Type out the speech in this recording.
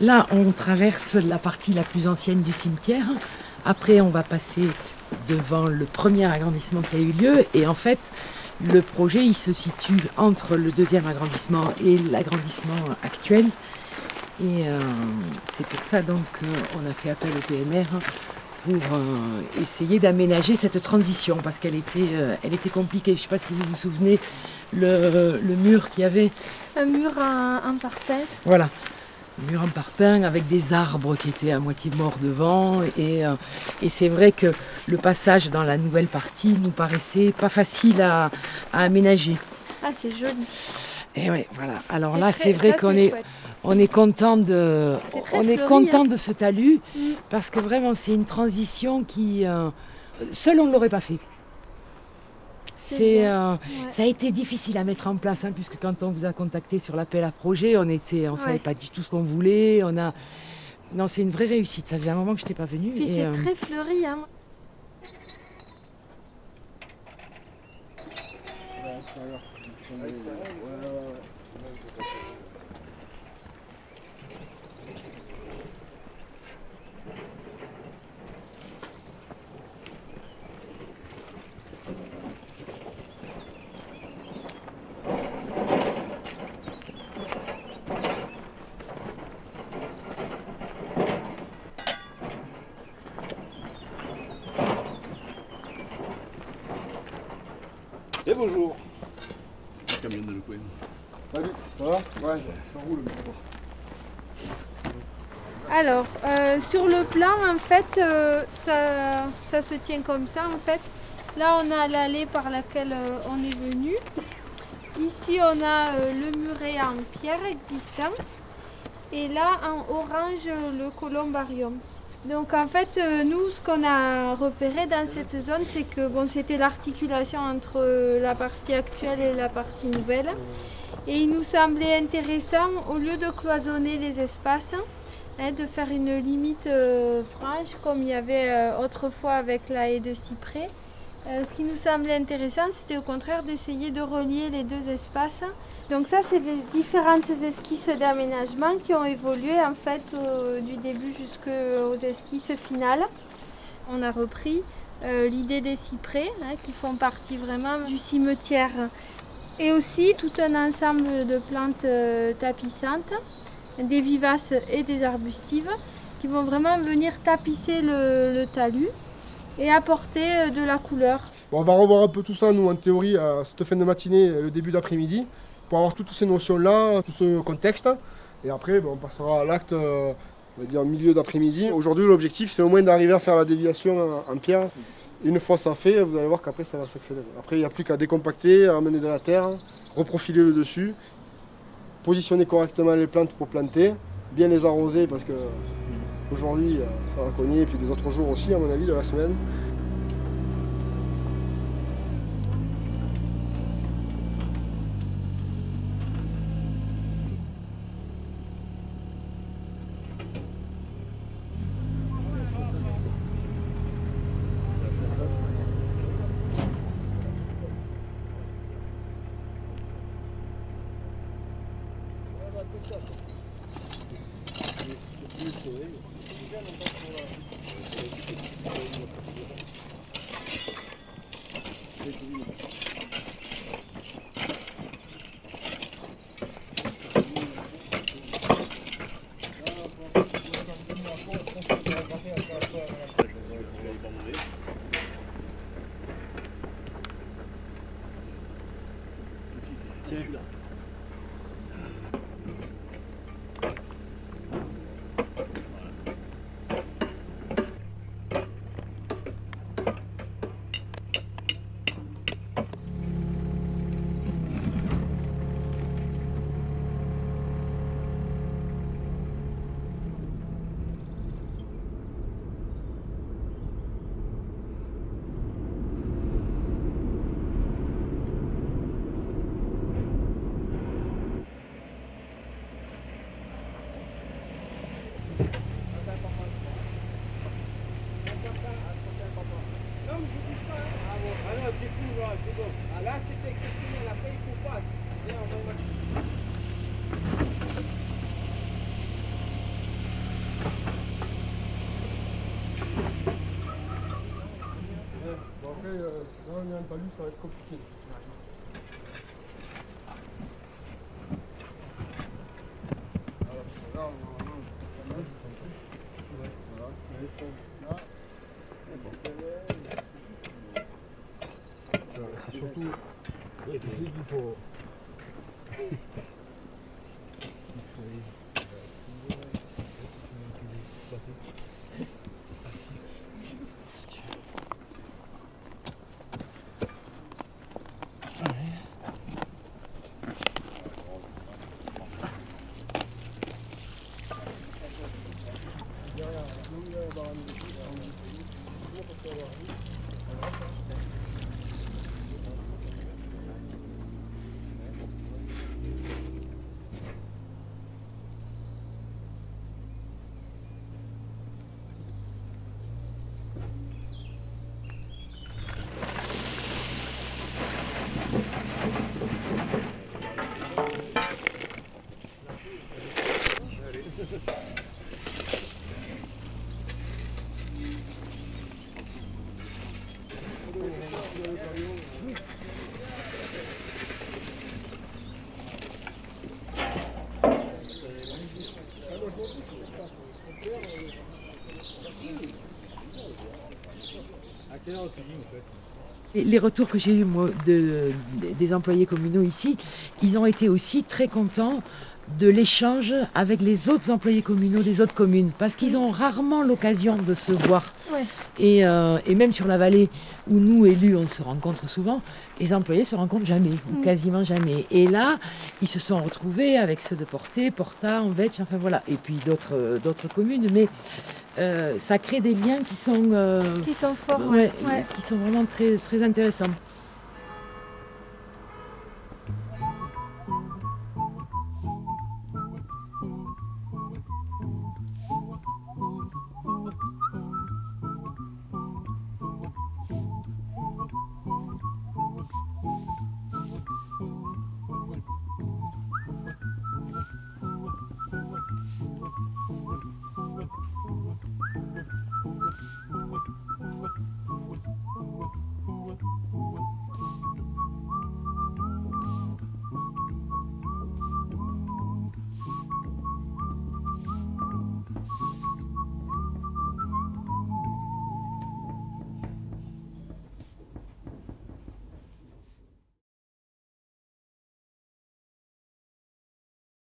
Là, on traverse la partie la plus ancienne du cimetière. Après, on va passer devant le premier agrandissement qui a eu lieu. Et en fait, le projet, il se situe entre le deuxième agrandissement et l'agrandissement actuel. Et c'est pour ça donc qu'on a fait appel au PNR pour essayer d'aménager cette transition parce qu'elle était compliquée. Je ne sais pas si vous vous souvenez, le mur qu'il y avait. Un mur en parpaing. Voilà, un mur en parpaing avec des arbres qui étaient à moitié morts devant. Et c'est vrai que le passage dans la nouvelle partie nous paraissait pas facile à aménager. Ah, c'est joli. Et ouais, voilà. Alors là, c'est vrai qu'on est... On est content de ce talus parce que vraiment c'est une transition qui seul on ne l'aurait pas fait. Ça a été difficile à mettre en place puisque quand on vous a contacté sur l'appel à projet, on savait pas du tout ce qu'on voulait. Non, c'est une vraie réussite. Ça faisait un moment que je n'étais pas venue. Puis c'est très fleuri. Et bonjour. Camion de le coin. Salut, ça va? Ouais, ça roule. Alors, sur le plan, en fait, ça se tient comme ça, en fait. Là, on a l'allée par laquelle on est venu. Ici, on a le muret en pierre existant. Et là, en orange, le columbarium. Donc, en fait, nous, ce qu'on a repéré dans cette zone, c'est que c'était l'articulation entre la partie actuelle et la partie nouvelle. Et il nous semblait intéressant, au lieu de cloisonner les espaces, de faire une limite franche, comme il y avait autrefois avec la haie de cyprès. Ce qui nous semblait intéressant, c'était au contraire d'essayer de relier les deux espaces. Donc ça, c'est les différentes esquisses d'aménagement qui ont évolué en fait du début jusqu'aux esquisses finales. On a repris l'idée des cyprès qui font partie vraiment du cimetière. Et aussi tout un ensemble de plantes tapissantes, des vivaces et des arbustives, qui vont vraiment venir tapisser le talus et apporter de la couleur. Bon, on va revoir un peu tout ça, nous, en théorie, à cette fin de matinée, le début d'après-midi, pour avoir toutes ces notions-là, tout ce contexte. Et après, on passera à l'acte, on va dire, milieu d'après-midi. Aujourd'hui, l'objectif, c'est au moins d'arriver à faire la déviation en pierre. Une fois ça fait, vous allez voir qu'après, ça va s'accélérer. Après, il n'y a plus qu'à décompacter, à amener de la terre, reprofiler le dessus, positionner correctement les plantes pour planter, bien les arroser, parce que aujourd'hui, ça va cogner, et puis les autres jours aussi, à mon avis, de la semaine. bien entendu, ça va être compliqué. C'est surtout ici qu'il faut. Les retours que j'ai eus moi, des employés communaux ici, ils ont été aussi très contents de l'échange avec les autres employés communaux des autres communes, parce qu'ils ont rarement l'occasion de se voir. Ouais. Et même sur la vallée, où nous, élus, on se rencontre souvent, les employés se rencontrent jamais, ou quasiment jamais. Et là, ils se sont retrouvés avec ceux de Portet, Porta, Anvetch, enfin voilà, et puis d'autres communes, mais ça crée des liens qui sont Qui sont forts, qui sont vraiment très, très intéressants.